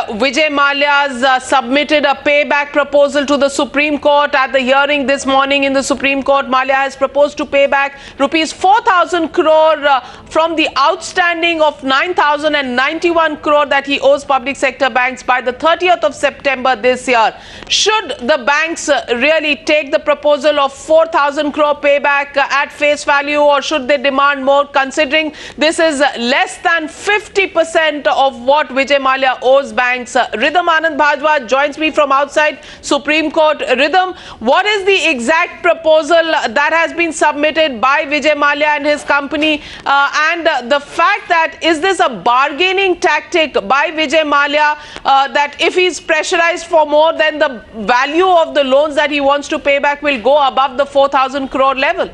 Vijay Mallya submitted a payback proposal to the Supreme Court. At the hearing this morning in the Supreme Court, Mallya has proposed to pay back rupees 4,000 crore from the outstanding of 9,091 crore that he owes public sector banks by the 30th of September this year. Should the banks really take the proposal of 4,000 crore payback at face value, or should they demand more, considering this is less than 50% of what Vijay Mallya owes banks? Ridham Anand Bhajwa joins me from outside Supreme Court. Ridham, what is the exact proposal that has been submitted by Vijay Mallya and his company? And the fact that, is this a bargaining tactic by Vijay Mallya that if he's pressurized for more, then the value of the loans that he wants to pay back will go above the 4,000 crore level?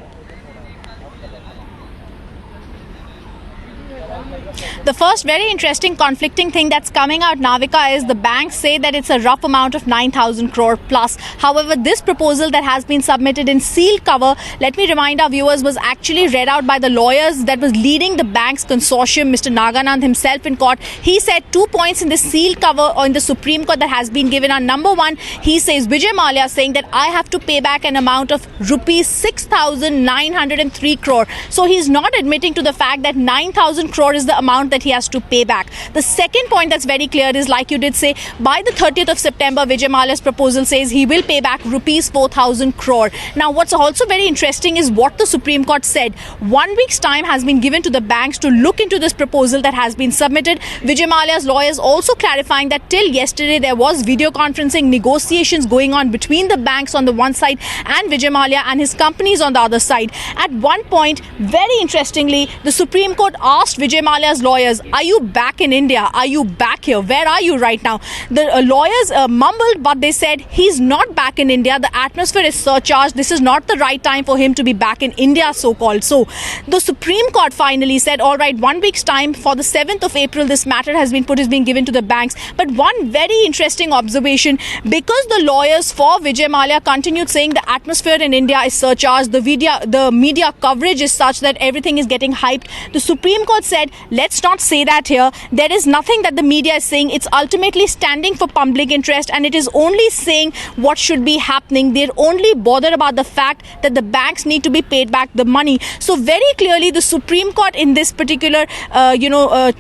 The first very interesting conflicting thing that's coming out, Navika, is the banks say that it's a rough amount of 9,000 crore plus. However, this proposal that has been submitted in sealed cover, let me remind our viewers, was actually read out by the lawyers that was leading the bank's consortium, Mr. Naganand himself, in court. He said 2 points in the sealed cover or in the Supreme Court that has been given are: number one, he says, Vijay Mallya saying that I have to pay back an amount of rupees 6,903 crore. So he's not admitting to the fact that 9,000 crore is the amount that he has to pay back. The second point that's very clear is, like you did say, by the 30th of September, Vijay Mallya's proposal says he will pay back rupees 4,000 crore. Now, what's also very interesting is what the Supreme Court said. 1 week's time has been given to the banks to look into this proposal that has been submitted. Vijay Mallya's lawyers also clarifying that till yesterday there was video conferencing negotiations going on between the banks on the one side and Vijay Mallya and his companies on the other side. At one point, very interestingly, the Supreme Court asked Vijay Mallya's lawyers, are you back in India? Are you back here? Where are you right now? The lawyers mumbled, but they said he's not back in India. The atmosphere is surcharged. This is not the right time for him to be back in India, so-called. So the Supreme Court finally said, all right, 1 week's time, for the 7th of April, this matter has been given to the banks. But one very interesting observation, because the lawyers for Vijay Mallya continued saying the atmosphere in India is surcharged, the media coverage is such that everything is getting hyped, the Supreme Court said, let's not say that here. There is nothing that the media is saying. It's ultimately standing for public interest, and it is only saying what should be happening. They're only bothered about the fact that the banks need to be paid back the money. So very clearly, the Supreme Court in this particular,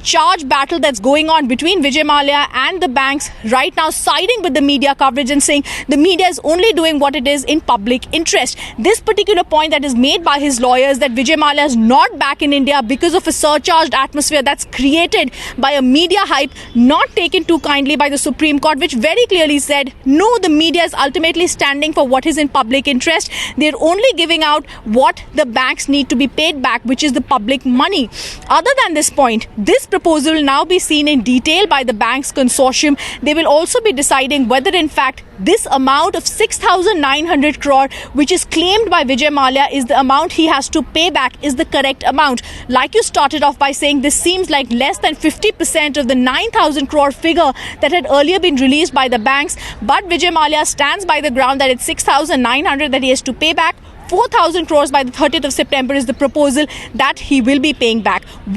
charge battle that's going on between Vijay Mallya and the banks right now, siding with the media coverage and saying the media is only doing what it is in public interest. This particular point that is made by his lawyers, that Vijay Mallya is not back in India because of a surcharged atmosphere that's created by a media hype, not taken too kindly by the Supreme Court, which very clearly said, no, the media is ultimately standing for what is in public interest. They're only giving out what the banks need to be paid back, which is the public money. Other than this point, this proposal will now be seen in detail by the banks consortium. They will also be deciding whether in fact this amount of 6,900 crore, which is claimed by Vijay Mallya, is the amount he has to pay back, is the correct amount. Like you started off by saying, this seems like less than 50% of the 9,000 crore figure that had earlier been released by the banks. But Vijay Mallya stands by the ground that it's 6,900 that he has to pay back. 4,000 crores by the 30th of September is the proposal that he will be paying back.